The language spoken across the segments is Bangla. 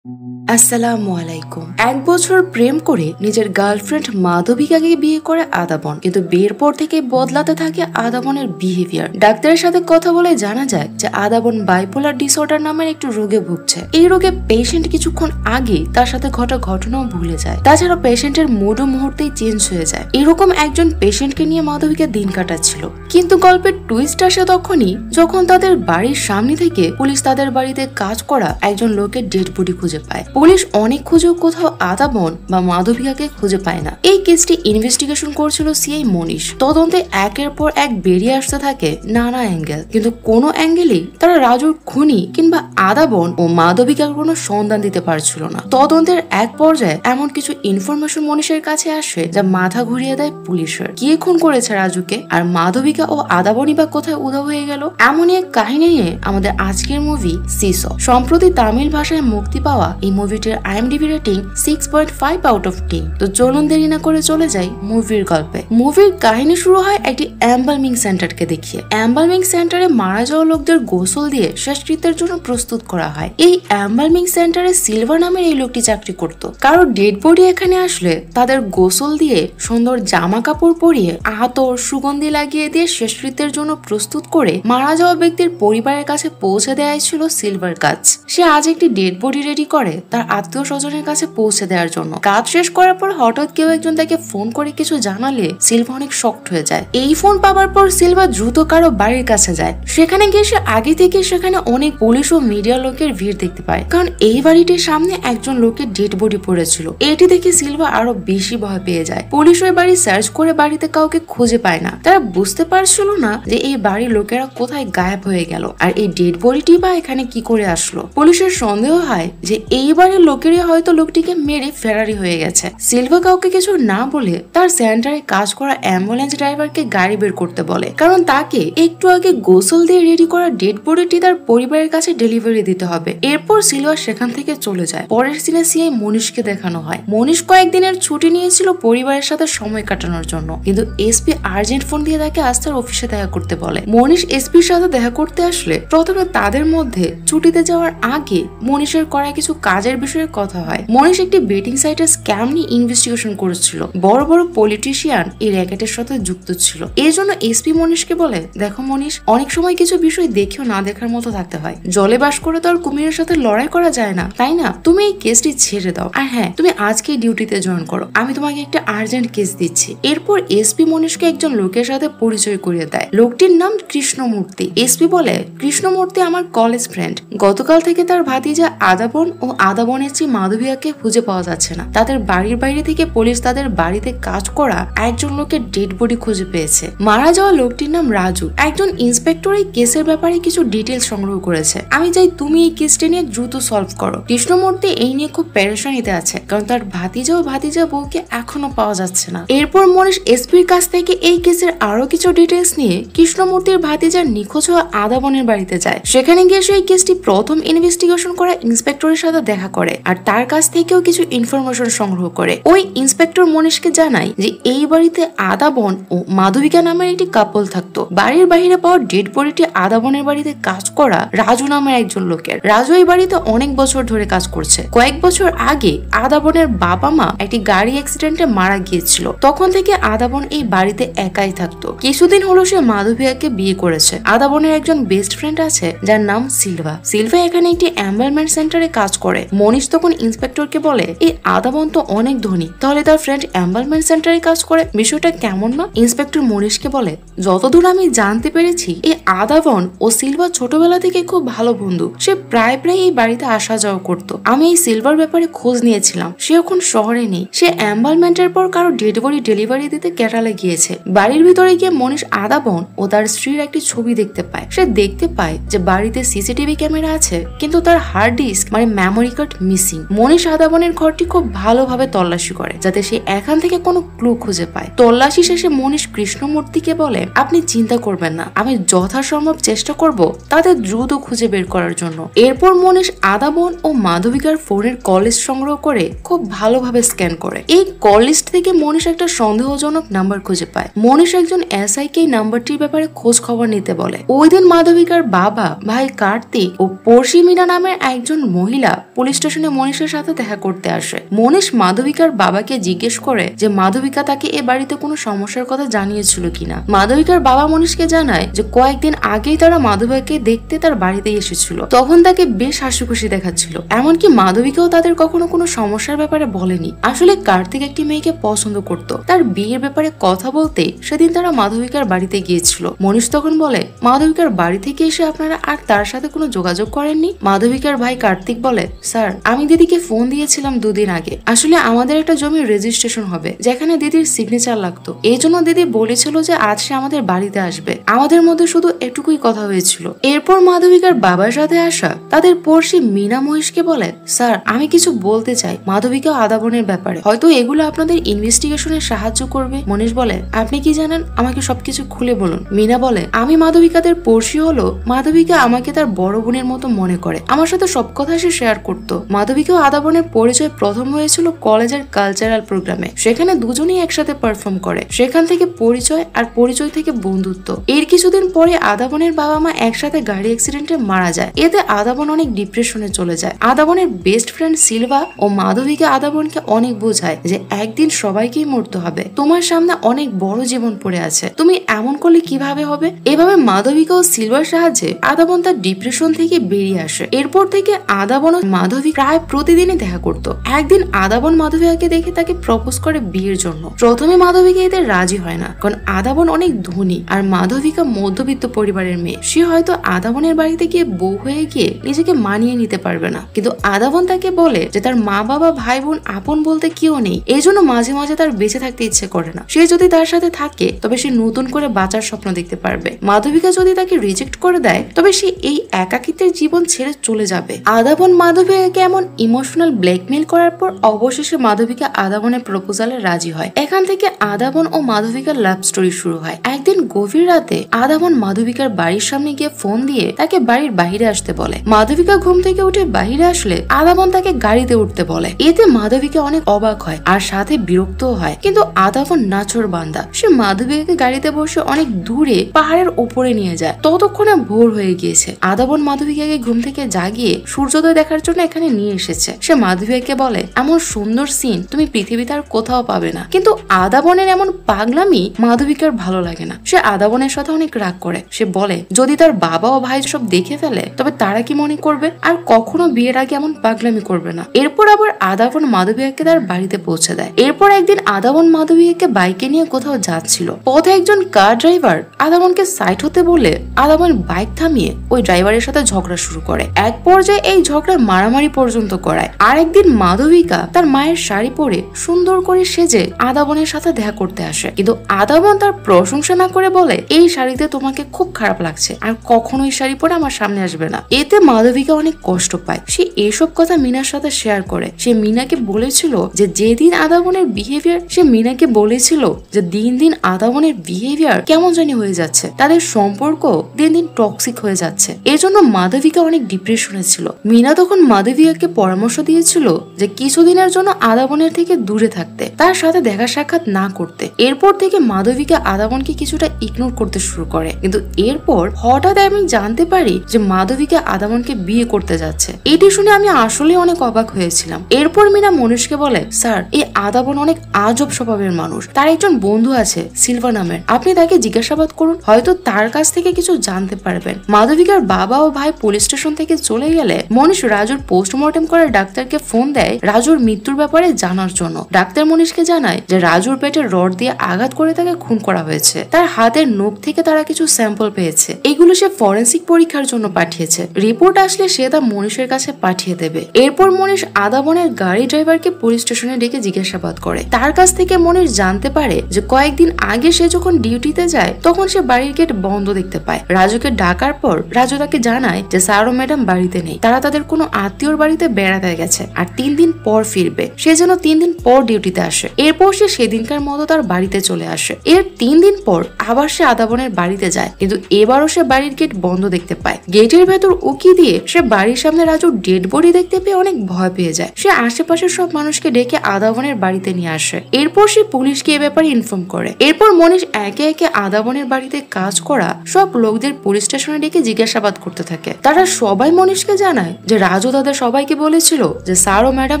আসসালামু আলাইকুম। 1 বছর প্রেম করে নিজের গার্লফ্রেন্ড মাধবিকাকে বিয়ে করে আদাবন, কিন্তু বিয়ের পর থেকে বদলাতে থাকে আদাবনের বিহেভিয়ার। ডাক্তারের সাথে কথা বলে জানা যায় যে আদাবন বাইপোলার ডিসঅর্ডার নামের একটু রোগে ভুগছে। এই রোগে পেশেন্ট কিছুক্ষণ আগে তার সাথে ঘটা ঘটনাও ভুলে যায়। তাছাড়া পেশেন্টের মুডও মুহূর্তেই চেঞ্জ হয়ে যায়। এরকম একজন পেশেন্টকে নিয়ে মাধবিকা দিন কাটাচ্ছিল, কিন্তু গল্পের টুইস্ট আসে তখনই যখন তাদের বাড়ির সামনে থেকে পুলিশ তাদের বাড়িতে কাজ করা একজন লোকের ডেড বডি খুঁজে পায়। পুলিশ অনেক খুঁজেও কোথাও আদাবন বা মাধবিকাকে খুঁজে পায় না। এই কেসটি ইনভেস্টিগেশন করছিল সিআই মনীষ। তদন্তে একের পর এক বেরিয়ে আসতে থাকে নানা অ্যাঙ্গেল, কিন্তু কোনো অ্যাঙ্গেলেই তারা রাজুর খুনি কিংবা আদাবন ও মাধবিকার কোনো সন্ধান দিতে পারছিল না। তদন্তের এক পর্যায়ে এমন কিছু ইনফরমেশন মনীষের কাছে আসে যা মাথা ঘুরিয়ে দেয় পুলিশের। কে খুন করেছে রাজুকে, আর মাধবিকা ও আদাবনই বা কোথায় উধাও হয়ে গেল? এমনই এক কাহিনী নিয়ে আমাদের আজকের মুভি সিস। সম্প্রতি তামিল ভাষায় মুক্তি পাওয়া এই মুভিটির IMDb রেটিং 6.5 আউট অফ 10। তো চলুন দেরি না করে চলে যাই মুভির গল্পে। মুভির কাহিনী শুরু হয় একটি এম্বালমিং সেন্টারকে দেখিয়ে। এম্বালমিং সেন্টারে মারা যাওয়া লোকদের গোসল দিয়ে শেষকৃত্যের জন্য প্রস্তুত করা হয়। এই এম্বালমিং সেন্টারে সিলভা নামের এই লোকটি চাকরি করত। কারো ডেড বডি এখানে আসলে তাদের গোসল দিয়ে সুন্দর জামা কাপড় পরিয়ে আতর সুগন্ধি লাগিয়ে দিয়ে শেষকৃত্যের জন্য প্রস্তুত করে মারা যাওয়া ব্যক্তির পরিবারের কাছে পৌঁছে দেওয়াই ছিল সিলভার কাজ। সে আজ একটি ডেড বডি রেডি করে তার আত্মীয় স্বজনের কাছে পৌঁছে দেওয়ার জন্য। কাজ শেষ করার পর হঠাৎ কেউ একজন তাকে ফোন করে কিছু জানালে সিলভা অনেক শকড হয়ে যায়। এই ফোন পাওয়ার পর সিলভা দ্রুত কারো বাড়ির কাছে যায়। সেখানে গিয়ে সে আগে থেকে সেখানে অনেক পুলিশ ও মিডিয়া লোকের ভিড় দেখতে পায়, কারণ এই বাড়িটির সামনে একজন লোকের ডেড বডি পড়েছিল। এটি দেখে সিলভা আরো বেশি ভয় পেয়ে যায়। পুলিশ ওই বাড়ি সার্চ করে বাড়িতে কাউকে খুঁজে পায় না। তারা বুঝতে পারছিল না যে এই বাড়ির লোকেরা কোথায় গায়েব হয়ে গেল, আর এই ডেড বডিটি বা এখানে কি করে আসলো। পুলিশের সন্দেহ হয় যে এই বাড়ির লোকেরই হয়তো লোকটিকে মেরে ফেরারি হয়ে গেছে। সিলভা কাউকে কিছু না বলে তার সেন্টারে কাজ করা অ্যাম্বুলেন্স ড্রাইভারকে গাড়ি বের করতে বলে, কারণ তাকে একটু আগে গোসল দিয়ে রেডি করা ডেড বডিটি তার পরিবারের কাছে ডেলিভারি দিতে হবে। এরপর সিলভা সেখান থেকে চলে যায়। পরের সিনে সিআই মনীষকে দেখানো হয়। মনীষ কয়েকদিনের ছুটি নিয়েছিল পরিবারের সাথে সময় কাটানোর জন্য, কিন্তু এসপি আর্জেন্ট ফোন দিয়ে তাকে আজ তার অফিসে দেখা করতে বলে। মনীষ এসপির সাথে দেখা করতে আসলে প্রথমে তাদের মধ্যে ছুটিতে যাওয়ার আগে মনীষের করা কিছু কাজের বিষয়ে কথা হয়। মনীষ একটি বেটিং সাইটের স্ক্যাম নিয়ে ইনভেস্টিগেশন করেছিল। বড় বড় পলিটিশিয়ান এই র্যাকেটের সাথে যুক্ত ছিল। এই জন্য এসপি মনীষকে বলে, দেখো মনীষ, অনেক সময় কিছু বিষয় দেখেও না দেখার মতো থাকতে হয়। জলে বাস করে তো আর কুমিরের সাথে লড়াই করা যায় না, তাই না? তুমি এই কেসটি ছেড়ে দাও, আর হ্যাঁ, তুমি আজকেই ডিউটিতে জয়েন করো। আমি তোমাকে একটা আর্জেন্ট কেস দিচ্ছি। এরপর এসপি মনীষকে একজন লোকের সাথে পরিচয় করিয়ে দেয়। লোকটির নাম কৃষ্ণমূর্তি। এসপি বলে, কৃষ্ণমূর্তি আমার কলেজ ফ্রেন্ড। গতকাল থেকে তার ভাতিজা আদাবন ও আদাবনের চেয়ে মাধবিয়াকে খুঁজে পাওয়া যাচ্ছে না। তাদের বাড়ির বাইরে থেকে পুলিশ তাদের বাড়িতে কাজ করা একজন লোকের ডেড বডি খুঁজে পেয়েছে। মারা যাওয়া লোকটির নাম রাজু। একজন ইন্সপেক্টর এই কেসের ব্যাপারে কিছু ডিটেলস সংগ্রহ করেছে। আমি চাই তুমি এই কেসটি নিয়ে দ্রুত সলভ করো। কৃষ্ণমূর্তি এই নিয়ে খুব পেরেশানিতে আছে, কারণ তার ভাতিজা ও ভাতিজা বউকে এখনো পাওয়া যাচ্ছে না। এরপর মনীষ এসপির কাছ থেকে এই কেসের আরো কিছু ডিটেলস নিয়ে কৃষ্ণমূর্তির ভাতিজার নিখোঁজ হওয়া আদাবনের বাড়িতে যায়। সেখানে গিয়ে সে এই কেসটি প্রথম ইনভেস্টিগেশন করা ইন্সপেক্টরের সাথে দেখা করে আর তার কাছ থেকেও কিছু ইনফরমেশন সংগ্রহ করে। ওই ইন্সপেক্টর মনীষকে জানায় যে এই বাড়িতে আদাবন ও মাধবিকা নামের একটি কাপল থাকতো। বাড়ির বাইরে পাওয়া ডেড বডিটি আদাবনের বাড়িতে কাজ করা রাজু নামের একজন লোকের। রাজু এই বাড়িতে অনেক বছর ধরে কাজ করছে। কয়েক বছর আগে আদাবনের বাবা মা একটি গাড়ি অ্যাক্সিডেন্টে মারা গিয়েছিল। তখন থেকে আদাবন এই বাড়িতে একাই থাকতো। কিছুদিন হলো সে মাধবিয়াকে বিয়ে করেছে। আদাবনের একজন বেস্ট ফ্রেন্ড আছে যার নাম সিলভা। সিলভা এখানে একটি এম্বালমেন্ট সেন্টারে কাজ করে। মনীষ তখন ইন্সপেক্টরকে বলে, এই আদাবন তো অনেক ধনী, তাহলে তার ফ্রেন্ড এম্বালমেন্ট সেন্টারে কাজ করে, বিষয়টা কেমন না? ইন্সপেক্টর মনীষকে বলে, যতদূর আমি জানতে পেরেছি এই আদাবন ও সিলভা ছোটবেলা থেকে খুব ভালো বন্ধু। সে প্রায় এই বাড়িতে আসা যাওয়া করতো। আমি এই সিলভার ব্যাপারে খোঁজ নিয়েছিলাম। সে এখন শহরে নেই। সে এম্বালমেন্টের পর কারো ডেড বডি ডেলিভারি দিতে কেরালে গিয়েছে। বাড়ির ভিতরে গিয়ে মনীষ আদাবন ও তার স্ত্রীর একটি ছবি দেখতে পায়। সে দেখতে পায় যে বাড়িতে সিসিটিভি ক্যামেরা আছে, কিন্তু তার হার্ড ডিস্ক মানে মেমোরি কার্ড মিসিং। মনীষ আদাবনের ঘরটি খুব ভালো ভালোভাবে তল্লাশি করে যাতে সে এখান থেকে কোনো ক্লু খুঁজে পায়। তল্লাশি শেষে মনীষ কৃষ্ণমূর্তিকে বলে, আপনি চিন্তা করবেন না, আমি যথাসম্ভব চেষ্টা করব তাদের দ্রুত খুঁজে বের করার জন্য। এরপর মনীষ আদাবন ও মাধবিকার ফোনের কল লিস্ট সংগ্রহ করে খুব ভালোভাবে স্ক্যান করে। এই কল লিস্ট থেকে মনীষ একটা সন্দেহজনক নাম্বার খুঁজে পায়। মনীষ একজন এসআই কে নাম্বারটির ব্যাপারে খোঁজ খবর নিতে বলে। ওই দিন মাধবিকার বাবা, ভাই কার্তিক ও পড়শি মিনা নামের একজন মহিলা পুলিশ স্টেশনে মনীষের সাথে দেখা করতে আসে। মনীষ মাধবিকার বাবাকে জিজ্ঞেস করে যে মাধবিকা তাকে এ বাড়িতে কোনো সমস্যার কথা জানিয়েছিল কিনা। মাধবিকার বাবা মনীষকে জানায় যে কয়েকদিন আগেই তারা মাধবিকাকে দেখতে তার বাড়িতে এসেছিল, তখন তাকে বেশ হাসি খুশি দেখাচ্ছিল। এমনকি মাধবিকাও তাদের কখনো কোনো সমস্যার ব্যাপারে বলেনি। আসলে কার্তিক একটি মেয়েকে পছন্দ করত, তার বিয়ের ব্যাপারে কথা বলতে সেদিন তারা মাধবিকার বাড়িতে গিয়েছিল। মনীষ তখন বলে, মাধবিকার বাড়ি থেকে এসে আপনারা আর তার সাথে কোনো যোগাযোগ করেননি? মাধবিকার ভাই কার্তিক বলে, স্যার আমি দিদিকে ফোন দিয়েছিলাম 2 দিন আগে। আসলে আমাদের একটা জমির রেজিস্ট্রেশন হবে যেখানে দিদির সিগনেচার লাগতো, এই জন্য দিদি বলেছিল যে আজ সে আমাদের বাড়িতে আসবে। আমাদের মধ্যে শুধু এটুকুই কথা হয়েছিল। এরপর মাধবিকার বাবার সাথে আসা তাদের পড়শি মিনা মহেশকে বলে, স্যার আমি কিছু বলতে চাই মাধবিকা আদাবনের ব্যাপারে, হয়তো এগুলো আপনাদের ইনভেস্টিগেশনে সাহায্য করবে। মনীষ বলে, আপনি কি জানেন, আমাকে সবকিছু খুলে বলুন। মিনা বলে, আমি মাধবিকাদের পড়শি হলো মাধবিকা আমাকে তার বড় বোনের মতো মনে করে, আমার সাথে সব কথা সে শেয়ার করতো। মাধবিকা ও আদাবনের পরিচয় প্রথম হয়েছিল কলেজের কালচারাল প্রোগ্রামে, সেখানে দুজনেই একসাথে পারফর্ম করে। সেখান থেকে পরিচয়, আর পরিচয় থেকে বন্ধুত্ব। এর কিছুদিন পরে আদাবনের বাবা মা একসাথে গাড়ি অ্যাক্সিডেন্টে মারা যায়। এতে আদাবন অনেক ডিপ্রেশনে চলে যায়। আদাবনের বেস্ট ফ্রেন্ড সিলভা ও মাধবিকা আদাবনকে অনেক বোঝায় যে একদিন সবাইকেই মরতে হবে, তোমার সামনে অনেক বড় জীবন পড়ে আছে, তুমি এমন করলে কিভাবে হবে। এভাবে মাধবিকা ও সিলভার সাহায্যে আদাবন তার ডিপ্রেশন থেকে বেরিয়ে আসে। এরপর থেকে আদাবন ও মাধবী প্রায় প্রতিদিনই দেখা করত। একদিন আদাবন মাধবিকাকে দেখে তাকে প্রপোজ করে বিয়ের জন্য। প্রথমে মাধবিকা এতে রাজি হয় না, কারণ আদাবন অনেক ধনী আর মাধবিকা মধ্যবিত্ত পরিবারের মেয়ে। সে হয়তো আদাবনের বাড়িতে গিয়ে বউ হয়ে গিয়ে নিজেকে মানিয়ে নিতে পারবে না। কিন্তু আদাবন তাকে বলে যে তার মা বাবা ভাই বোন আপন বলতে কেউ নেই, এই জন্য মাঝে মাঝে তার বেঁচে থাকতে ইচ্ছে করে না। সে যদি তার সাথে থাকে তবে সে নতুন করে বাঁচার স্বপ্ন দেখতে পারবে। মাধবিকা যদি তাকে রিজেক্ট করে দেয় তবে সে এই একাকিত্বের জীবন ছেড়ে চলে যাবে। আদাবন মাধবিকাকে এমন ইমোশনাল ব্ল্যাকমেইল করার পর অবশেষে মাধবিকা আদাবনের প্রপোজালে রাজি হয়। এখান থেকে আদাবন ও মাধবিকার লাভ স্টোরি শুরু হয়। একদিন গভীর রাতে আদাবন মাধবিকার বাড়ির সামনে গিয়ে ফোন দিয়ে তাকে বাড়ির বাইরে আসতে বলে। মাধবিকা ঘুম থেকে উঠে বাইরে আসলে আদাবন তাকে গাড়িতে উঠতে বলে। এতে মাধবিকা অনেক অবাক হয় আর সাথে বিরক্তও হয়, কিন্তু আদাবন নাছোড় বান্দা, সে মাধবিকাকে গাড়িতে বসে অনেক দূরে পাহাড়ের উপরে নিয়ে যায়। ততক্ষণে ভোর হয়ে গিয়েছে। আদাবন মাধবিকাকে ঘুম থেকে জাগিয়ে সূর্যোদয় দেখার জন্য এখানে নিয়ে এসেছে। সে মাধবিকাকে বলে, এমন সুন্দর সিন তুমি পৃথিবীতে আর কোথাও পাবে না। কিন্তু আদাবনের এমন পাগলামি মাধবিকার ভালো লাগে না। সে আদাবনের সাথে অনেক রাগ করে। সে বলে, যদি তার বাবা ও ভাই সব দেখে ফেলে তবে তারা কি মনে করবে, আর কখনো বিয়ের আগে এমন পাগলামি করবে না। এরপর আবার আদাবন মাধবিকাকে তার বাড়িতে পৌঁছে দেয়। এরপর একদিন আদাবন মাধবিকাকে বাইকে নিয়ে কোথাও যাচ্ছিল। পথে একজন কার ড্রাইভার আদাবনকে সাইড হতে বলে আদাবন বাইক থামিয়ে ওই ড্রাইভারের সাথে ঝগড়া শুরু করে। এক পর্যায়ে এই ঝগড়া মারামারি পর্যন্ত করায়। আর একদিন মাধবিকা তার মায়ের শাড়ি পরে সুন্দর করে সেজে আদাবনের সাথে দেখা করতে আসে, কিন্তু আদাবন তার প্রশংসা না করে বলে, এই শাড়িতে তোমাকে খুব খারাপ লাগছে, আর কখনো এই শাড়ি পরে আমার সামনে আসবে না। এতে মাধবিকা অনেক কষ্ট পায়। সে এসব কথা মিনার সাথে শেয়ার করে। সে মিনাকে বলেছিল যে যেদিন আদাবনের বিহেভিয়ার সে মিনাকে বলেছিল যে দিন দিন আদাবনের বিহেভিয়ার কেমন জানি হয়ে যাচ্ছে, তাদের সম্পর্ক দিন দিন টক্সিক হয়ে যাচ্ছে। এজন্য মাধবিকা অনেক ডিপ্রেশনে ছিল। মিনা তখন মাধবিকাকে পরামর্শ দিয়েছিল যে কিছুদিনের জন্য আদাবনের থেকে দূরে থাকতে, তার সাথে দেখা সাক্ষাৎ না করতে। এরপর থেকে মাধবিকা আদাবনকে কিছুটা ইগনোর করতে শুরু করে, কিন্তু এরপর হঠাৎ আমি জানতে পারি যে মাধবিকা আদাবনকে বিয়ে করতে যাচ্ছে। এটি শুনে আমি আসলে অনেক অবাক হয়েছিলাম। এরপর মিনা মনীষকে বলে, স্যার এই আদাবন অনেক আজব স্বভাবের মানুষ, তার একজন বন্ধু আছে সিলভা নামের, আপনি তাকে জিজ্ঞাসাবাদ করুন, হয়তো তার কাছ থেকে কিছু জানতে পারবেন। মাধবিকার বাবা ও ভাই পুলিশ স্টেশন থেকে চলে গেলে মনীষ রাজুর পোস্টমর্টেম করে ডাক্তারকে ফোন দেয় রাজুর মৃত্যুর ব্যাপারে জানার জন্য। ডাক্তার মনীষকে জানায় যে রাজুর পেটে রড দিয়ে আঘাত করে তাকে খুন করা হয়েছে। তার হাতের নখ থেকে তারা কিছু স্যাম্পল পেয়েছে, এগুলো সে ফরেন্সিক পরীক্ষার জন্য পাঠিয়েছে। রিপোর্ট আসলে সে তা মনীষের কাছে পাঠিয়ে দেবে। এরপর মনীষ আদাবনের গাড়ি ড্রাইভারকে পুলিশ স্টেশনে ডেকে জিজ্ঞাসাবাদ করে। তার কাছ থেকে মনীষ জানতে পারে যে কয়েকদিন আগে সে যখন ডিউটিতে যায় তখন সে বাড়ির গেট বন্ধ দেখতে পায়। রাজুকে ডাকার পর রাজু তাকে জানায় যে স্যার ও ম্যাডাম বাড়িতে নেই, তারা তাদের কোনো আত্মীয়র বাড়িতে বেড়াতে গেছে আর 3 দিন পর ফিরবে। ফিরবে, সে যেন 3 দিন পর ডিউটিতে আসে। এরপর সে সেদিনকার মতো তার বাড়িতে চলে আসে। এর 3 দিন পর আবার সে আদাবনের বাড়িতে যায়, কিন্তু এবারও সে বাড়ির গেট বন্ধ দেখতে পায়। গেটের ভেতর উকি দিয়ে সে বাড়ির সামনে রাজুর ডেড বডি দেখতে পেয়ে অনেক ভয় পেয়ে যায়। সে আশেপাশের সব মানুষকে ডেকে আদাবনের বাড়িতে নিয়ে আসে। এরপর সে পুলিশকে এ ব্যাপারে ইনফর্ম করে। এরপর মনীষ একে একে আদাবনের বাড়িতে কাজ করা সব লোকদের পুলিশ স্টেশনে ডেকে জিজ্ঞাসাবাদ করতে থাকে। তারা সবাই মনীষকে জানায় যে রাজু তাদের সবাইকে বলেছিল যে স্যার ও ম্যাডাম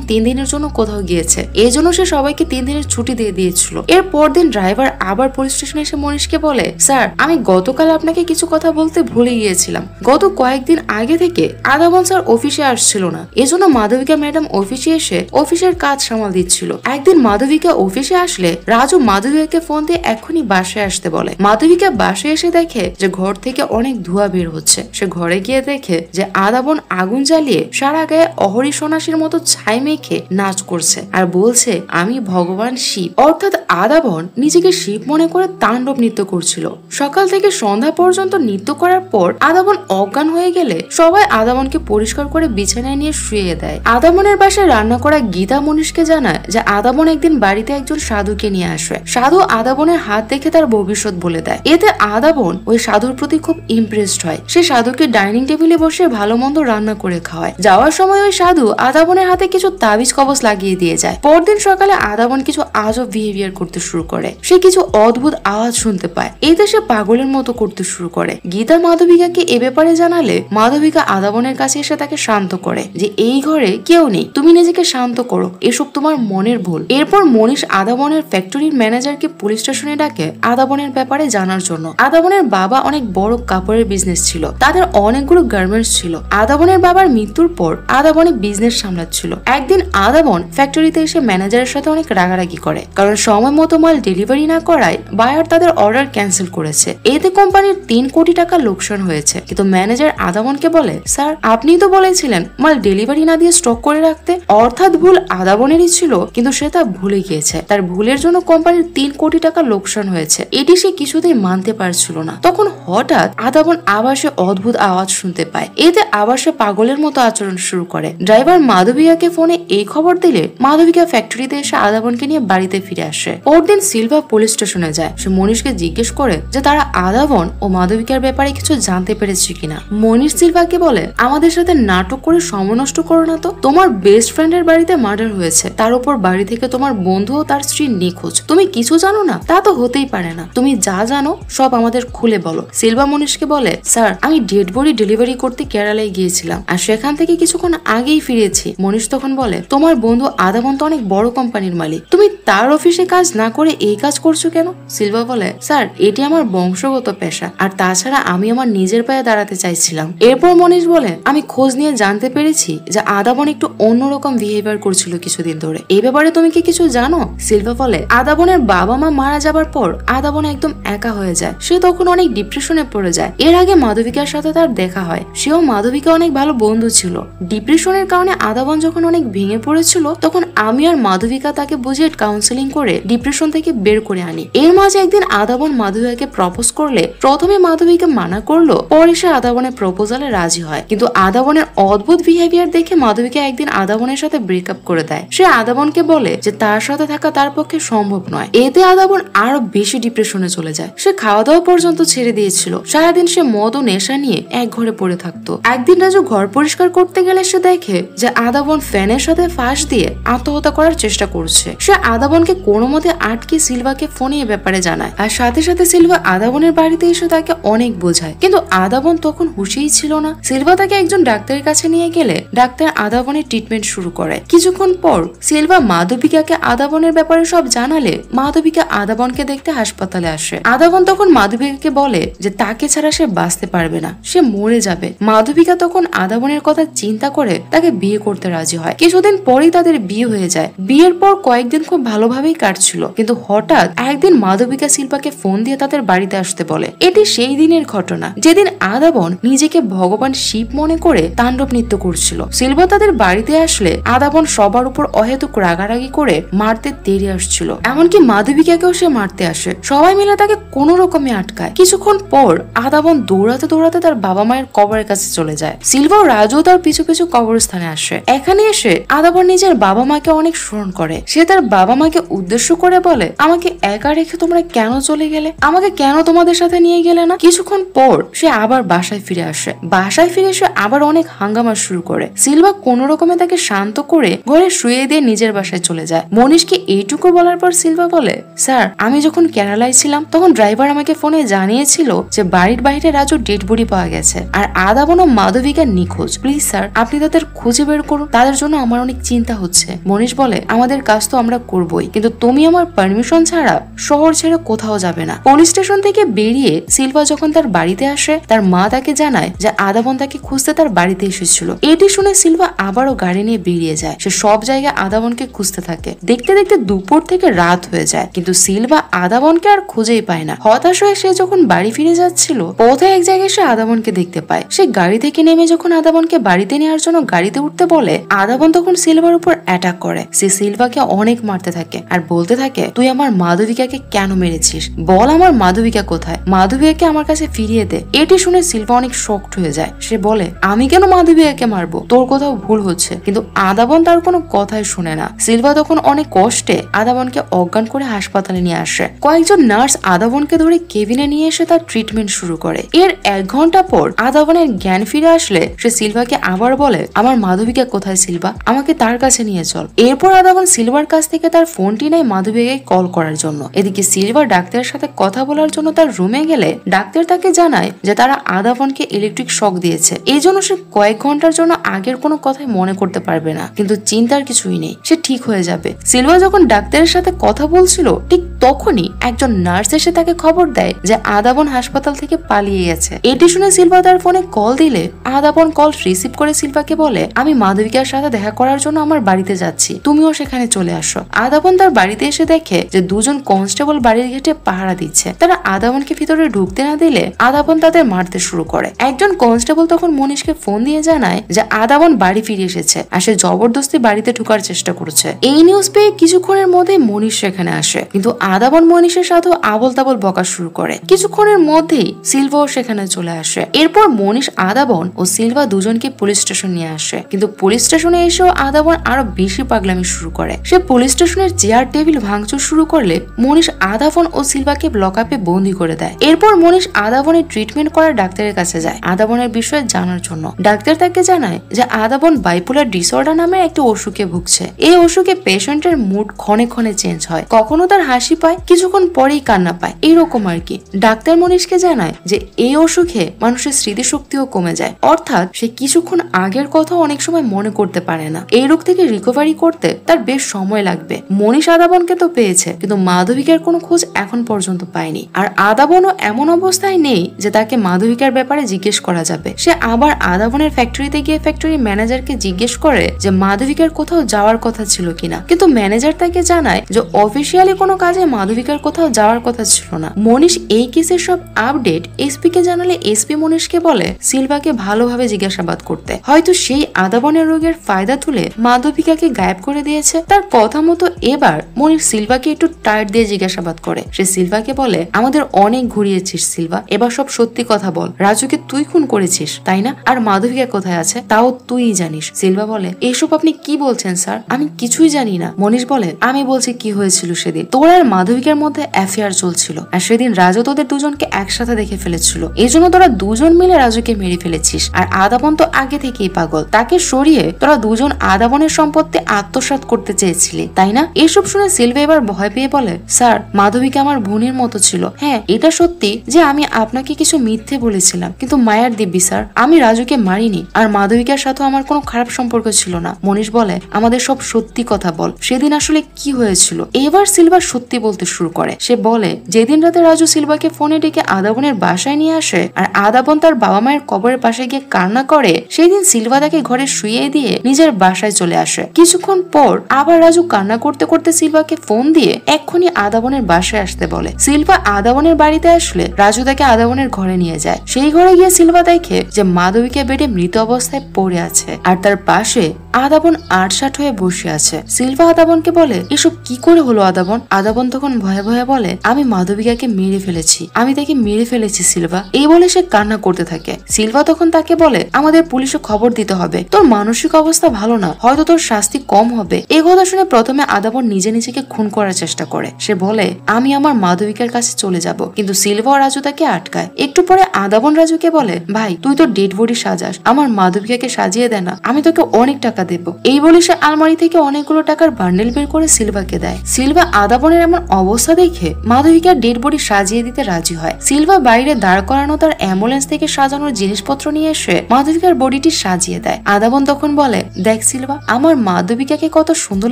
3 দিনের জন্য কোথাও গিয়েছে, এই জন্য সে সবাইকে 3 দিনের ছুটি দিয়ে দিয়েছিল। এর পরদিন ড্রাইভার আবার পুলিশ স্টেশনে এসে মনীষকে বলে, স্যার আমি গতকাল আপনাকে কিছু কথা বলতে ভুলে গিয়েছিলাম। গত কয়েকদিন আগে থেকে আদাবন স্যার অফিসে আসছিল না, এজন্য মাধবিকা ম্যাডাম অফিসে এসে অফিসের কাজ সামাল দিচ্ছিল। একদিন মাধবিকা অফিসে আসলে রাজু মাধবিকাকে ফোন দিয়ে এখনই বাসায় আসতে বলে। মাধবিকা বাসায় এসে দেখে যে ঘর থেকে অনেক ধোঁয়া বের হচ্ছে। সে ঘরে গিয়ে দেখে যে আদাবন আগুন জ্বালিয়ে সারা গায়ে অহরি সন্ন্যাসীর মতো ছাই মেখে নাচ করছে আর বলছে আমি ভগবান শিব। অর্থাৎ আদাবন নিজেকে শিব মনে করে তাণ্ডব নৃত্য করছিল। সকাল থেকে সন্ধ্যা পর্যন্ত নৃত্য করার পর আদাবন অজ্ঞান হয়ে গেলে সবাই আদাবনকে পরিষ্কার করে বিছানায় নিয়ে শুয়ে দেয়। আদাবনের বাসায় রান্না করা গীতা মনীষকে জানায় যে আদাবন একদিন বাড়িতে একজন সাধুকে নিয়ে আসে। সাধু আদাবনের হাত দেখে তার ভবিষ্যৎ বলে দেয়। এতে আদাবন ওই সাধুর প্রতি খুব ইমপ্রেসড হয়। সে সাধুকে ডাইনিং টেবিলে বসে ভালো মন্দ রান্না করে খাওয়ায়। যাওয়ার সময় ওই সাধু আদাবনের হাতে কিছু তাবিজ কবজ লাগিয়ে দিয়ে যায়। পরদিন সকালে আদাবন কিছু আজব বিহেভিয়ার করতে শুরু করে। সে কিছু অদ্ভুত আওয়াজ শুনতে পায়। এতে সে পাগলের মতো করতে শুরু করে। গীতা মাধবিকাকে এ ব্যাপারে জানালে মাধবিকা আদাবনের কাছে এসে তাকে শান্ত করে যে এই ঘরে কেউ নেই, তুমি নিজেকে শান্ত করো, এসব তোমার মনের ভুল। এরপর মনীষ আদাবনের ফ্যাক্টরির ম্যানেজারকে পুলিশ স্টেশনে ডাকে আদাবনের ব্যাপারে জানার জন্য। আদাবনের বাবা অনেক বড় কাপড়ের বিজনেস ছিল, তাদের অনেকগুলো গার্মেন্টস ছিল। আদাবনের বাবার মৃত্যুর পর আদাবনে বিজনেস সামলাচ্ছিল। একদিন আদাবন ফ্যাক্টরিতে এসে ম্যানেজারের সাথে অনেক রাগারাগি করে, কারণ সময় মতো মাল ডেলিভারি না করায় বায়ার তাদের অর্ডার ক্যান্সেল করেছে। এতে কোম্পানির 3 কোটি টাকা লোকসান হয়েছে। কিন্তু ম্যানেজার আদাবনকে বলে, স্যার আপনি তো বলেছিলেন মাল ডেলিভারি না দিয়ে স্টক করে রাখতে। অর্থাৎ ভুল আদাবনেরই ছিল, কিন্তু সে তা ভুলে গিয়েছে। তার ভুলের জন্য কোম্পানির 3 কোটি টাকা লোকসান হয়েছে, এটি সে কিছুতেই মানতে পারছিল না। তখন হঠাৎ আদাবন আবার সে অদ্ভুত আওয়াজ শুনতে পায়। এতে আবার সে পাগলের মতো আচরণ শুরু করে। ড্রাইভার মাধবিকাকে ফোনে এই খবর দিলে মাধবিকা ফ্যাক্টরিতে এসে আদাবনকে নিয়ে বাড়িতে ফিরে আসে। পরদিন সিলভা পুলিশ স্টেশনে যায়। সে মনীষকে জিজ্ঞেস করে যে তারা আদাবন ও মাধবিকার ব্যাপারে কিছু জানতে পেরেছে কিনা। মনীষ সিলভাকে বলে, আমাদের সাথে নাটক করে সময় নষ্ট করো না তো। তোমার বেস্ট ফ্রেন্ডের বাড়িতে মার্ডার হয়েছে, তার উপর বাড়ি থেকে তোমার বন্ধু ও তার স্ত্রী নিখোঁজ। তুমি কিছু জানো না? তা তো হতেই পারে না। তুমি যা জানো সব আমাদের খুলে বলো। সিলভা মনীষকে বলে, স্যার আমি ডেড বডি ডেলিভারি করতে কেরালায় গিয়েছিলাম আর সেখান থেকে কিছুক্ষণ আগেই ফিরেছি। মনীষ তখন বলে, তোমার বন্ধু আদাবন তো অনেক বড় কোম্পানির মালিক, তুমি তার অফিসে কাজ না করে এই কাজ করছো কেন? সিলভা বলে, স্যার এটি আমার বংশগত পেশা, আর তাছাড়া আমি আমার নিজের পায়ে দাঁড়াতে চাইছিলাম। এরপর মনীষ বলে, আমি খোঁজ নিয়ে জানতে পেরেছি যে আদাবন একটু অন্যরকম বিহেভিয়ার করছিল কিছুদিন ধরে। এই ব্যাপারে তুমি কি কিছু জানো? সিলভা বলে, আদাবনের বাবা মা মারা যাবার পর আদাবন একদম একা হয়ে যায়। সে তখন অনেক ডিপ্রেশনে পড়ে যায়। এর আগে মাধবিকার সাথে তার দেখা হয়। সেও মাধবিকা অনেক ভালো বন্ধু ছিল। ডিপ্রেশনের কারণে আদাবন যখন অনেক ভেঙে পড়েছিল, তখন আমি আর মাধবিকা তাকে বুঝিয়ে কাউন্সেলিং করে ডিপ্রেশন থেকে বের করে আনি। এর মাঝে একদিন আদাবন মাধবিকাকে প্রপোজ করলে প্রথমে মাধবিকা মানা করলো, পরে সে আদাবনের প্রপোজালে রাজি হয়। কিন্তু আদাবনের অদ্ভুত বিহেভিয়ার দেখে মাধবিকা একদিন আদাবনের সাথে ব্রেকআপ করে দেয়। সে আদাবনকে বলে যে তার সাথে থাকা তার পক্ষে সম্ভব নয়। এতে আদাবন আরো বেশি ডিপ্রেশনে চলে যায়। সে খাওয়া দাওয়া পর্যন্ত ছেড়ে দিয়েছিল। সারাদিন সে মদ ও নেশা নিয়ে এক ঘরে পড়ে থাকতো। একদিন রাজু ঘর পরিষ্কার করতে গেলে সে দেখে যে আদাবন ফ্যানের সাথে ফাঁস দিয়ে আত্মহত্যা করার চেষ্টা করছে। সে আদাবনকে কোনো মতে আটকে সিলভাকে ফোনে এ ব্যাপারে জানায়, আর সাথে সাথে সিলভা আদাবনের বাড়িতে এসে তাকে অনেক বোঝায়। কিন্তু আদাবন তখন হুঁশেই ছিল না। সিলভা তাকে একজন ডাক্তারের কাছে নিয়ে গেলে ডাক্তার আদাবনের ট্রিটমেন্ট শুরু করে। কিছুক্ষণ পর সিলভা মাধবিকাকে আদাবনের ব্যাপারে সব জানালে মাধবিকা আদাবনকে দেখতে হাসপাতালে আসে। আদাবন তখন মাধবিকাকে বলে যে তাকে ছাড়া সে বাঁচতে পারবে না, সে মরে যাবে। মাধবিকা তখন আদাবনের কথা চিন্তা করে তাকে বিয়ে করতে রাজি হয়। কিছুদিন পরেই তাদের বিয়ে হয়ে যায়। বিয়ের পর কয়েকদিন খুব ভালোভাবেই কাটছিল, কিন্তু হঠাৎ একদিন মাধবিকা সিলভাকে ফোন দিয়ে তাদের বাড়িতে আসতে বলে। এটি সেই দিনের ঘটনা যেদিন আদাবন নিজেকে ভগবান শিব মনে করে তাণ্ডব নৃত্য করছিল। সিলভা তাদের বাড়িতে আসলে আদাবন সবার উপর অহেতুক রাগারাগি করে মারতে তেড়ে আসছিল। এমনকি মাধবিকাকেও সে মারতে আসে। সবাই মিলে তাকে কোনো রকমে আটকায়। কিছুক্ষণ পর আদাবন দৌড়াতে দৌড়াতে তার বাবা মায়ের কবরের কাছে চলে যায়। সিলভা ও রাজু তার পিছু পিছু কবরস্থানে আসে। এখানে এসে আদাবন নিজের বাবা মাকে অনেক স্মরণ করে। সে তার বাবা মাকে উদ্দেশ্য করে বলে, আমাকে একা রেখে তোমরা কেন চলে গেলে, আমাকে কেন তোমাদের সাথে নিয়ে গেলে না। কিছুক্ষণ পর সে আবার বাসায় ফিরে আসে। বাসায় ফিরে সে আবার অনেক হাঙ্গামা শুরু করে। সিলভা কোন রকমে তাকে শান্ত করে ঘরে শুয়ে দিয়ে নিজের বাসায় চলে যায়। মনীষকে এইটুকু বলার পর সিলভা বলে, স্যার আমি যখন কেরালায় ছিলাম তখন ড্রাইভার আমাকে ফোনে জানিয়েছিল যে বাড়ির বাইরে রাজু ডেড বডি পাওয়া গেছে আর আদাবন ও মাধবিকা নিখোঁজ। প্লিজ স্যার আপনি তাদের খুঁজে বের করুন, তাদের জন্য আমার অনেক চিন্তা হচ্ছে। মনীষ বলে, আমাদের কাজ তো আমরা করবই, কিন্তু তুমি আমার পারমিশন ছাড়া শহর ছেড়ে কোথাও যাবে না। পুলিশ স্টেশন থেকে বেরিয়ে সিলভা যখন তার বাড়িতে আসে, তার মা তাকে জানায় যে আদাবন তাকে খুঁজতে তার বাড়িতে এসেছিল। এটি শুনে সিলভা আবারও গাড়ি নিয়ে বেরিয়ে যায়। সে সব জায়গায় আদাবনকে খুঁজতে থাকে। দেখতে দেখতে দুপুর থেকে রাত হয়ে যায়, কিন্তু সিলভা আদাবনকে আর খুঁজেই পায় না। হতাশ হয়ে সে যখন বাড়ি ফিরে যাচ্ছিল, পথে এক জায়গায় সে আদাবনকে দেখতে পায়। সে গাড়ি থেকে নেমে যখন আদাবনকে বাড়িতে নেওয়ার জন্য গাড়িতে উঠতে বলে, আদাবন তখন সিলভার উপর অ্যাটাক করে। সে সিলভাকে অনেক মারতে থাকে আর বলতে থাকে, তুই আমার মাধবিকাকে কেন মেরেছিস, বল আমার মাধবিকা কোথায়, মাধবিকাকে আমার কাছে ফিরিয়ে দে। এটি শুনে সিলভা অনেক শকড হয়ে যায়। সে বলে, আমি কেন মাধবিকাকে মারবো, তোর কোথাও ভুল হচ্ছে। কিন্তু আদাবন তার কোনো কথাই শুনে না। সিলভা তখন অনেক কষ্টে আদাবনকে অজ্ঞান করে হাসপাতালে নিয়ে আসে। কয়েকজন নার্স আদাবনকে ধরে কেবিনে নিয়ে এসে তার ট্রিটমেন্ট শুরু করে। এর 1 ঘন্টা পর আদাবনের জ্ঞান ফিরে আসলে সে সিলভাকে আবার বলে, আমার মাধবিকা কোথায় সিলভা, আমাকে তার কাছে নিয়ে চল। এরপর আদাবন সিলভার কাছ থেকে তার ফোনটি নেয় মাধবিকাকে কল করার জন্য। এদিকে সিলভা ডাক্তারের সাথে কথা বলার জন্য তার রুমে গেলে ডাক্তার তাকে জানায় যে তারা আদাবনকে ইলেকট্রিক শক দিয়েছে, এই জন্য সে কয়েক ঘন্টার জন্য আগের কোনো কথাই মনে করতে পারবে না। কিন্তু চিন্তার কিছুই নেই, সে ঠিক হয়ে যাবে। সিলভা যখন ডাক্তারের সাথে কথা বলছিল, ঠিক তখনই একজন নার্স এসে তাকে খবর দেয় যে আদাবন হাসপাতাল থেকে পালিয়ে গেছে। এটি শুনে সিলভা তার ফোনে কল দিলে আদাবন কল রিসিভ করে সিলভাকে বলে, আমি মাধবিকার সাথে দেখা করার জন্য আমার বাড়িতে যাচ্ছি, তুমিও সেখানে চলে আসো। আদাবন তার বাড়িতে এসে দেখে যে 2 জন কনস্টেবল বাড়ির গেটে পাহারা দিচ্ছে। তারা আদাবনকে ভিতরে ঢুকতে না দিলে আদাবন তাদের মারতে শুরু করে। একজন কনস্টেবল তখন মনীষকে ফোন দিয়ে জানায় যে আদাবন বাড়ি ফিরে এসেছে আর সে জবরদস্তি বাড়িতে ঢোকার চেষ্টা করছে। এই নিউজ পেয়ে কিছুক্ষণের মধ্যে মনীষ সেখানে আসে, কিন্তু আদাবন মনীষের সাথে আবল তাবল বকা শুরু করে। কিছুক্ষণের মধ্যেই সিলভাও সেখানে চলে আসে। এরপর মনীষ আদাবন ও সিলভা দুজনকে পুলিশ স্টেশন নিয়ে আসে, কিন্তু পুলিশ স্টেশনে এসেও আদাবন আরো বেশি পাগলামি শুরু করে। সে পুলিশ স্টেশনের চেয়ার টেবিল ভাঙচুর শুরু করলে মনীষ আদাবন ও সিলভাকে লকআপে বন্দি করে দেয়। এরপর মনীষ আদাবনের ট্রিটমেন্ট করার ডাক্তারের কাছে যায় আদাবনের বিষয়ে জানার জন্য। ডাক্তার তাকে জানায় যে আদাবন বাইপোলার ডিসঅর্ডার নামে একটি অসুখে ভুগছে। এই অসুখে পেশেন্টের মুড ক্ষণে ক্ষণে চেঞ্জ হয়, কখনো তার হাসি পায়, কিছুক্ষণ পরেই কান্না পায়, এইরকম আর কি। ডাক্তার মনীষকে জানায় যে এই অসুখে মানুষের স্মৃতিশক্তিও কমে যায়, অর্থাৎ সে কিছুক্ষণ আগের কথা অনেক সময় মনে করতে পারে না। এই রোগ থেকে রিকভারি করতে তার বেশ সময় লাগবে। মনীষ আদাবনকে তো পেয়েছে, কিন্তু মাধবিকার কোনো খোঁজ এখন পর্যন্ত পায়নি। আর আদাবনও এমন অবস্থায় নেই যে তাকে মাধবিকার ব্যাপারে জিজ্ঞেস করা যাবে। সে আবার আদাবনের ফ্যাক্টরিতে গিয়ে ফ্যাক্টরি ম্যানেজারকে জিজ্ঞেস করে যে মাধবিকার কোথাও যাওয়ার কথা ছিল কিনা, কিন্তু ম্যানেজার তাকে জানায় যে অফিসিয়ালি কোনো কাজে মাধবিকার কোথাও যাওয়ার কথা ছিল না। মনীষ এই কেসের সব আপডেট এসপি কে জানালে এসপি মনীষকে বলে সিলভাকে ভালোভাবে জিজ্ঞাসাবাদ করতে। হয়তো সেই আদাবনের রোগের ফায়দা তুলে মাধবিকাকে গায়েব করে দিয়েছে। তার কথা মতো এবার মনীষ সিলভাকে একটু টাইট দিয়ে জিজ্ঞাসাবাদ করে। সে সিলভাকে বলে, আমাদের অনেক ঘুরিয়েছিস সিলভা, এবার সব সত্যি কথা বল, রাজুকে তুই খুন করেছিস তাই না, আর মাধবিকা কোথায় আছে তাও তুই জানিস। সিলভা বলে, এইসব আপনি কি বলছেন স্যার, আমি কিছুই জানি না। মনীষ বলে, আমি বলছি কি হয়েছিল সেদিন। তোর আর মাধবিকার মধ্যে অ্যাফেয়ার চলছিল, আর সেদিন রাজু তোদের দুজনকে একসাথে দেখে ফেলেছিল, এই জন্য তোরা দুজন মিলে রাজুকে মেরে ফেলেছিস। আর আদাবন তো আগে থেকেই পাগল, তাকে সরিয়ে তোরা দুজন আদাবনের সম্পত্তি আত্মসাৎ করতে চেয়েছিলি তাই না। এসব শুনে সিলভা এবার ভয় পেয়ে বলে, স্যার মাধবিকা আমার বোনের মতো ছিল। হ্যাঁ এটা সত্যি যে আমি আপনাকে কিছু মিথ্যে বলেছিলাম, কিন্তু মায়ার দিব্যি স্যার, আমি রাজুকে মারিনি, আর মাধবিকার সাথে আমার কোনো খারাপ সম্পর্ক ছিল না। মনীষ বলে, আমাদের সব সত্যি কথা বল, সেদিন আসলে কি হয়েছিল। এবার সিলভা সত্যি বলতে শুরু করে। সে বলে, যেদিন রাতে রাজু সিলভাকে ফোনে ডেকে আদাবনের বাসায় নিয়ে আসে আর আদাবন তার বাবা মায়ের কবরের পাশে গিয়ে কান্না করে, সেই দিন সিলভা তাকে ঘরে শুইয়ে দিয়ে নিজের বাসায় চলে আসে। কিছুক্ষণ পর আবার রাজু কান্না করতে করতে সিলভাকে ফোন দিয়ে এক্ষুনি আদাবনের বাসায় আসতে বলে। সিলভা আদাবনের বাড়িতে আসলে রাজু তাকে আদাবনের ঘরে নিয়ে যায়। সেই ঘরে গিয়ে সিলভা দেখে যে মাধবিকা বেডে মৃত অবস্থায় পড়ে আছে, আর তার পাশে আদাবন আটসাট হয়ে বসে আছে। সিলভা আদাবনকে বলে, এসব কি করে হলো আদাবন? আদাবন তখন ভয়ে ভয়ে বলে, আমি মাধবিকাকে মেরে ফেলেছি, আমি তাকে মেরে ফেলেছি সিলভা। এই বলে সে কান্না করতে থাকে। সিলভা তখন তাকে বলে, আমাদের পুলিশে খবর দিতে হবে, তোর মানসিক অবস্থা ভালো না, হয়তো তোর শাস্তি কম হবে। এই কথা শুনে প্রথমে আদাবন নিজেকে খুন করার চেষ্টা করে। সে বলে, আমি আমার মাধবিকার কাছে চলে যাব, কিন্তু সিলভা ও রাজু তাকে আটকায়। একটু পরে আদাবন রাজুকে বলে, ভাই তুই তো ডেড বডি সাজাস, আমার মাধবিকাকে সাজিয়ে দে না, আমি তোকে অনেক টাকা দেবো। এই বলে সে আলমারি থেকে অনেকগুলো টাকার বান্ডেল বের করে সিলভাকে দেয়। সিলভা আদাবনের এমন অবস্থা দেখে মাধবিকার ডেড বডি সাজিয়ে দিতে রাজি হয়। সিলভা বাইরে দাঁড় করানো তার অ্যাম্বুলেন্স থেকে সাজানোর জিনিসপত্র নিয়ে এসে মাধবিকার বডিটি সাজিয়ে দেয়। আদাবন তখন বলে, দেখ সিলভা, আমার মাধবিকাকে কত সুন্দর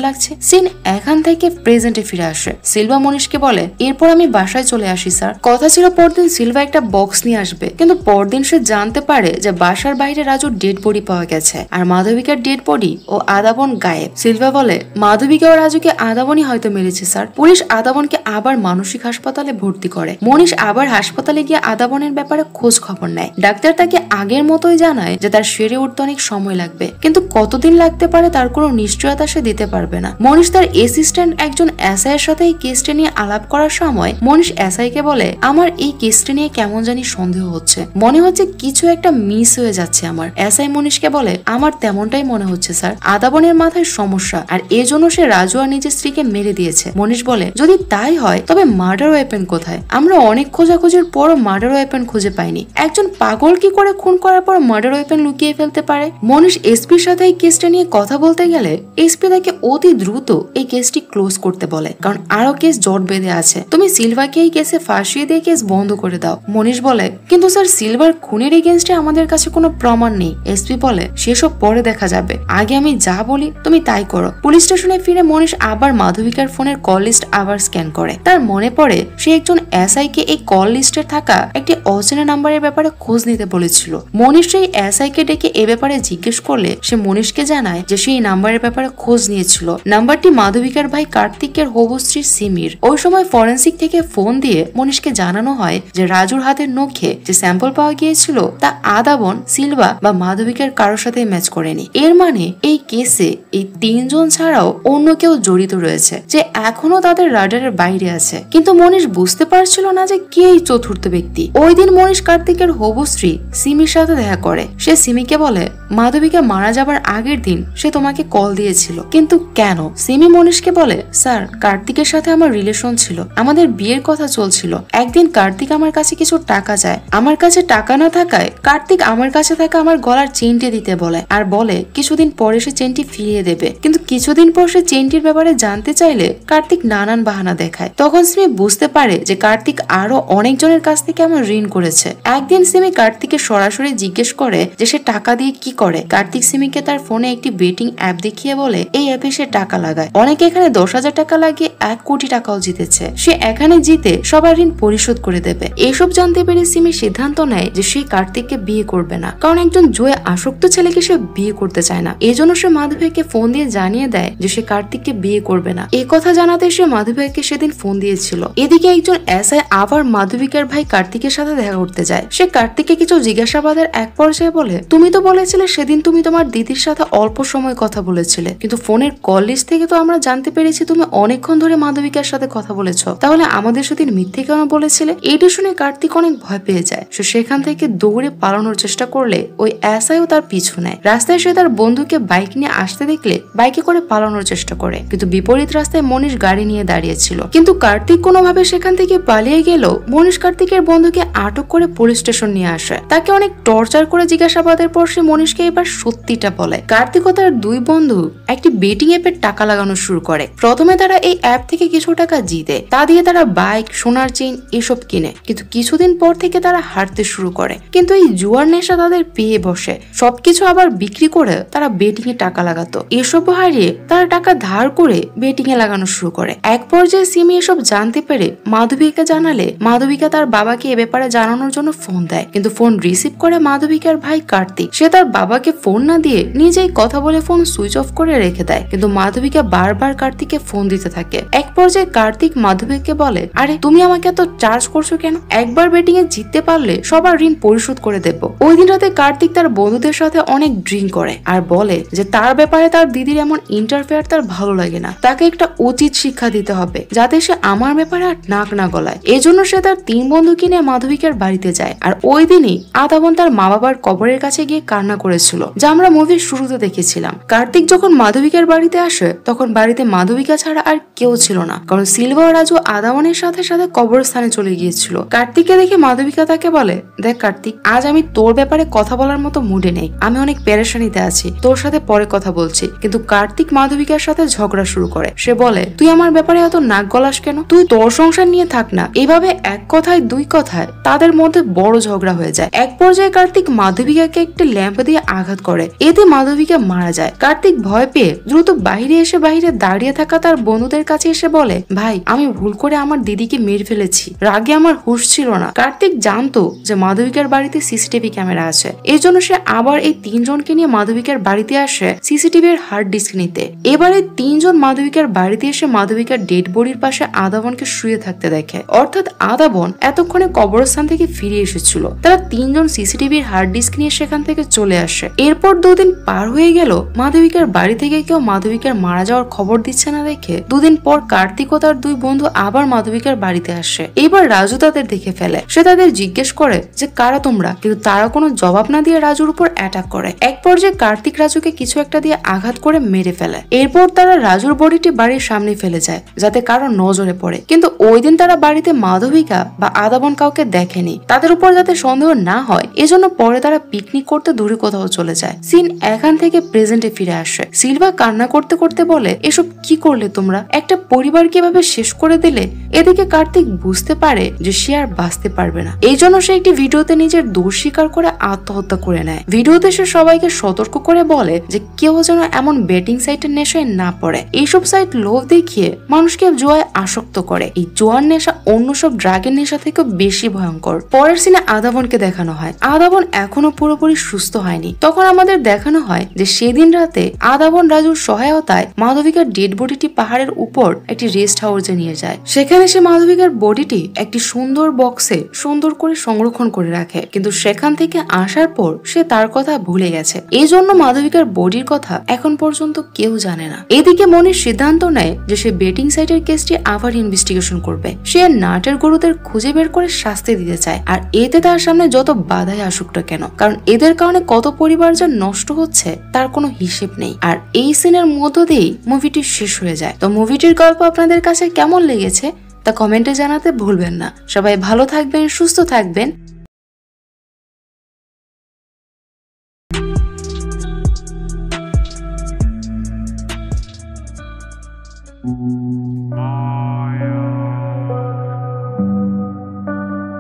লাগছে। সিন এখান থেকে প্রেজেন্টে ফিরে আসে। সিলভা মনীষকে বলে, এরপর আমি বাসায় চলে আসি স্যার। কথা ছিল পরদিন সিলভা একটা বক্স নিয়ে আসবে, কিন্তু পরদিন সে জানতে পারে যে বাসার বাইরে রাজুর ডেড বডি পাওয়া গেছে, আর মাধবিকার ডেড বডি ও আদাবন গায়েব। সিলভা বলে, মাধবিকা ও রাজুকে আদাবনই হয়তো মেরেছে স্যার। পুলিশ আদাবনকে আবার মানসিক হাসপাতালে ভর্তি করে। মনীষ আবার হাসপাতালে গিয়ে আদাবনের ব্যাপারে খোঁজ খবর নেয়। ডাক্তার তাকে আগের মতোই জানায় যে তার সেরে উঠতে অনেক সময় লাগবে, কিন্তু কতদিন লাগতে পারে তার কোনো নিশ্চয়তা সে দিতে পারবে না। মনীষ তার অ্যাসিস্ট্যান্ট একজন এসআই এর সাথে এই কেসটা নিয়ে আলাপ করার সময় মনীষ এসআই কে বলে, আমার এই কেসটা নিয়ে কেমন জানি সন্দেহ হচ্ছে, মনে হচ্ছে কিছু একটা মিস হয়ে যাচ্ছে আমার। এসআই মনীষকে বলে, আমার তেমনটাই মনে হচ্ছে স্যার, আদাবনের মাথায় সমস্যা, আর এজন্য সে রাজু আর নিজের স্ত্রীকে মেরে দিয়েছে। মনীষ বলে, যদি তাই হয় তবে মার্ডার ওয়েপেন কোথায়? আমরা অনেক খোঁজাখুঁজির পরও মার্ডার ওয়েপেন খুঁজে পাইনি। একজন পাগল কি করে খুন করার পর মার্ডার ওয়েপেন লুকিয়ে ফেলতে পারে? মনীষ এসপির সাথে এই কেসটা নিয়ে কথা বলতে গেলে এসপি তাকে অতি দ্রুত এই কেসটি ক্লোজ করতে বলে, কারণ আরো কেস জট বেঁধে আছে। তুমি সিলভাকে এই কেসে ফাঁসিয়ে দিয়ে কেস বন্ধ করে দাও। মনীষ বলে, কিন্তু স্যার সিলভার খুনের এগেইনস্টে আমাদের কাছে কোনো প্রমাণ নেই। এসপি বলে, সেসব পরে দেখা যাবে, আগে আমি যা বলি তুমি তাই করো। পুলিশ স্টেশনে ফিরে মনীষ আবার মাধবিকার ফোনের কল লিস্ট আবার স্ক্যান করে। তার মনে পড়ে সে একজন এসআই কে এই কল লিস্টে থাকা একটি অচেনা নাম্বারের ব্যাপারে খোঁজ নিতে বলেছিল। মনীষ সেই এসআই কে ডেকে এ ব্যাপারে জিজ্ঞেস করলে সে মনীষকে জানায় যে সেই নাম্বারের ব্যাপারে খোঁজ নিয়েছিল। নাম্বারটি মাধবিকার ভাই কার্তিকের হবু স্ত্রী সিমির। ওই সময় ফরেন্সিক থেকে ফোন দিয়ে মনীষকে জানানো হয় যে রাজুর হাতের নখে যে স্যাম্পল পাওয়া গিয়েছিল তা আদাবন, সিলভা বা মাধবিকার কারোর সাথে ম্যাচ করেনি। এর মানে এই কেসে এই তিনজন ছাড়াও অন্য কেউ জড়িত রয়েছে, যে এখনো তাদের রাডারের বাইরে আছে। কিন্তু মনীষ বুঝতে পারছিল না যে কে এই চতুর্থ ব্যক্তি। ওই দিন মনীষ কার্তিকের হবু স্ত্রী সিমির সাথে দেখা করে। সে সিমিকে বলে, মাধবিকা মারা যাবার আগের দিন সে তোমাকে কল দিয়েছিল, কিন্তু কেন? সিমি মনীষকে বলে, স্যার কার্তিকের সাথে আমার রিলেশন ছিল, আমাদের বিয়ের কথা চলছিল। একদিন কার্তিক আমার কাছে কিছু টাকা চায়, আমার কাছে টাকা না থাকায় কার্তিক আমার কাছে থাকা আমার গলার চেনটি দিতে বলে, আর বলে কিছুদিন পরে সে চেনটি ফিরিয়ে দেবে। কিন্তু কিছুদিন পর সে চেনটির ব্যাপারে জানতে চাইলে কার্তিক নানান বাহানা দেখায়। তখন সিমি বুঝতে পারে যে কার্তিক আরো অনেকজনের কাছ থেকে আমার ঋণ করেছে। একদিন সিমি কার্তিককে সরাসরি জিজ্ঞেস করে যে সে টাকা দিয়ে কি করে। কার্তিক সিমিকে তার ফোনে একটি বেটিং অ্যাপ দেখিয়ে বলে, এই অ্যাপে সে টাকা লাগায়, অনেকে এখানে 10,000 টাকা লাগিয়ে 1 কোটি টাকাও জিতেছে। সে এখানে জিতে সবার ঋণ পরিশোধ করে দেবে। এসব জানতে পেরে সিমি সিদ্ধান্ত নেয় যে সে কার্তিককে বিয়ে করবে না, কারণ একজন জুয়ে আসক্ত ছেলেকে সে বিয়ে করতে চায় না। এজন্য সে মাধবীকে ফোন দিয়ে জানিয়ে দেয় যে সে কার্তিককে বিয়ে করবে না। এই কথা জানাতে সে মাধবীকে সেদিন ফোন দিয়েছিল। এদিকে একজন এসআই আবার মাধবিকার ভাই কার্তিকের সাথে দেখা করতে যায়। সে কার্তিককে কিছু জিজ্ঞাসাবাদের এক পর্যায়ে বলে, তুমি তো বলেছিলে সেদিন তুমি তোমার দিদির সাথে অল্প সময় কথা বলেছিলে, কিন্তু ফোনের কল লিস্ট থেকে তো আমরা জানতে পেরেছি তুমি অনেকক্ষণ ধরে মাধবিকার সাথে কথা বলেছো, তাহলে আমাদের সেদিন মিথ্যে কেন বলেছিলে? এইটা শুনে কার্তিক অনেক ভয় পেয়ে যায়। সে সেখান থেকে দৌড়ে পালানোর চেষ্টা করলে ওই এসআইও তার পিছু নেয়। রাস্তায় সে তার বন্ধুকে বাইক নিয়ে আসতে দেখলে বাইকে করে পালানোর চেষ্টা করে, কিন্তু বিপরীত রাস্তায় মনীষ গাড়ি নিয়ে দাঁড়িয়েছিল। কিন্তু কার্তিক কোনোভাবে সেখান থেকে পালিয়ে গেল। মনীষ কার্তিকের বন্ধুকে আটক করে পুলিশ স্টেশন নিয়ে আসে। তাকে অনেক টর্চার করে জিজ্ঞাসাবাদের পর সে মনীষকে এবার সত্যিটা বলে। কার্তিক ও তার দুই বন্ধু একটি বেটিং অ্যাপের টাকা লাগানো শুরু করে। প্রথমে তারা এই অ্যাপ থেকে কিছু টাকা জিতে, তা দিয়ে তারা বাইক, সোনার চেইন এসব কিনে, কিন্তু কিছুদিন পর থেকে তারা হারতে শুরু করে। কিন্তু এই জুয়ার নেশা তাদের পেয়ে বসে। সবকিছু আবার বিক্রি করে তারা বেটিং এ টাকা লাগাতো। এসব হারিয়ে তারা টাকা ধার করে বেটিং এ লাগানো শুরু করে। এক পর্যায়ে সিমি এসব জানতে পেরে মাধবীকে জানালে মাধবিকা তার বাবাকে এ ব্যাপারে জানানোর জন্য ফোন দেয়, কিন্তু ফোন রিসিভ করে মাধবিকার ভাই কার্তিক। সে তার বাবাকে ফোন না দিয়ে নিজেই কথা বলে ফোন সুইচ অফ করে রেখে দেয়, কিন্তু মাধবিকা বারবার কার্তিককে ফোন দিতে থাকে। এক পর্যায়ে কার্তিক মাধবীকে বলে, আরে তুমি আমাকে এত চার্জ করছো কেন? একবার বেটিং এ জিততে পারলে সবার ঋণ পরিশোধ করে দেব। ওই দিন রাতে কার্তিক তার বন্ধুদের সাথে অনেক ড্রিঙ্ক করে আর বলে বলে যে তার ব্যাপারে তার দিদির এমন ইন্টারফেয়ার তার ভালো লাগে না, তাকে একটা উচিত শিক্ষা দিতে হবে যাতে সে আমার ব্যাপারে আর নাক না গলায়। এজন্য সে তার 3 বন্ধুকে নিয়ে মাধবিকার বাড়িতে যায়। আর ওই দিনই আদাবন তার মা বাবার কবরের কাছে গিয়ে কান্না করেছিল, যা আমরা মুভির শুরুতে দেখেছিলাম। কার্তিক যখন মাধবিকার বাড়িতে আসে তখন বাড়িতে মাধবিকা ছাড়া আর কেউ ছিল না, কারণ সিলভা ও রাজু আদাবনের সাথে সাথে কবরস্থানে চলে গিয়েছিল। কার্তিককে দেখে মাধবিকা তাকে বলে, দেখ কার্তিক, আজ আমি তোর ব্যাপারে কথা বলার মতো মুডে নেই, আমি অনেক পেরেশানিতে আছি, তোর সাথে পরে কথা বলছি। কিন্তু কার্তিক মাধবিকার সাথে ঝগড়া শুরু করে। সে বলে, তুই আমার ব্যাপারে এত নাক গলাস কেন? তুই তোর সংসার নিয়ে থাক না। এভাবে এক কথায় দুই কথায় তাদের মধ্যে বড় ঝগড়া হয়ে যায়। এক পর্যায়ে কার্তিক মাধবিকাকে একটি ল্যাম্প দিয়ে আঘাত করে, এতে মাধবিকা মারা যায়। কার্তিক ভয় পেয়ে দ্রুত বাইরে দাঁড়িয়ে থাকা তার বন্ধুদের কাছে এসে বলে, ভাই আমি ভুল করে আমার দিদিকে মেরে ফেলেছি, রাগে আমার হুঁশ ছিল না। কার্তিক জানতো যে মাধবিকার বাড়িতে সিসিটিভি ক্যামেরা আছে, এই জন্য সে আবার এই 3 জনকে নিয়ে মাধবিকার বাড়িতে আসে সিসিটিভির হার্ড ডিস্ক নিতে। এবারে 3 জন মাধবিকার বাড়িতে এসে মাধবিকার ডেড বডির পাশে আদাবনকে শুয়ে থাকতে দেখে, অর্থাৎ আদাবন এতক্ষণে কবরস্থান থেকে ফিরে এসেছিল। তারা 3 জন সিসিটিভির হার্ড ডিস্ক নিয়ে সেখান থেকে চলে আসে। এরপর 2 দিন পার হয়ে গেল, মাধবিকার বাড়ি থেকে কেউ মাধবিকার মারা যাওয়ার খবর দিচ্ছে না দেখে 2 দিন পর কার্তিক ও তার 2 বন্ধু আবার মাধবিকার বাড়িতে আসে। এবার রাজু তাদের দেখে ফেলে। সে তাদের জিজ্ঞেস করে যে কারা তোমরা, কিন্তু তারা কোনো জবাব না দিয়ে রাজুর উপর অ্যাটাক করে। এক পর্যায়ে কার্তিক রাজুকে কিছু একটা দিয়ে আঘাত করে মেরে ফেলে। এরপর তারা রাজুর বডিটি বাড়ির সামনে ফেলে যায় যাতে কারো নজরে পড়ে। কিন্তু ওই দিন তারা বাড়িতে মাধবিকা বা আদাবন কাউকে দেখেনি, তাদের উপর যাতে সন্দেহ না হয় এজন্য পরে তারা পিকনিক করতে দূরে কোথাও চলে যায়। সিন এখান থেকে প্রেজেন্টে ফিরে আসে। সিলভা কান্না করতে করতে বলে, এসব কি করলে তোমরা? একটা পরিবার কিভাবে শেষ করে দিলে? এদিকে কার্তিক বুঝতে পারে যে সে আর বাঁচতে পারবে না, এই জন্য সে একটি ভিডিওতে নিজের দোষ স্বীকার করে আত্মহত্যা করে নেয়। ভিডিওতে সে সবাইকে সতর্ক করে বলে যে কেউ যেন এমন বেটিং সাইটের নেশায় না পড়ে। এইসব সাইট লোভ দেখিয়ে মানুষকে জুয়ায় আসক্ত করে। এই জুয়ার নেশা অন্য সব ড্রাগের নেশা থেকে বেশি ভয়ঙ্কর। পরের সিনে আদাবনকে দেখানো হয়। আদাবন এখনো পুরোপুরি সুস্থ হয়নি। তখন আমাদের দেখানো হয় যে সেদিন রাতে আদাবন রাজুর সহায়তায় মাধবিকার ডেড বডিটি পাহাড়ের উপর একটি রেস্ট হাউসে নিয়ে যায়। সেখানে সে মাধবিকার বডিটি একটি সুন্দর বক্সে সুন্দর করে সংরক্ষণ করে রাখে, কিন্তু সেখান থেকে আসার পর সে তার কথা ভুলে গেছে। এই জন্য মাধবিকার বডির কথা এখন পর্যন্ত কেউ জানে না। এদিকে মনির সিদ্ধান্ত নেয় যে সে বেটিং সাইটের কেসটি আবার ইনভেস্টিগেশন করবে। সে নাটের গরুদের খুঁজে বের করে শাস্তি দিতে চায়, আর এতে তার সামনে যত বাধাই আসুক না কেন, কারণ এদের কারণে কত পরিবার যা নষ্ট হচ্ছে তার কোনো হিসেব নেই। আর এই সিনের মধ্য দিয়েই মুভিটি শেষ হয়ে যায়। তো মুভিটির গল্প আপনাদের কাছে কেমন লেগেছে তা কমেন্টে জানাতে ভুলবেন না। সবাই ভালো থাকবেন, সুস্থ থাকবেন।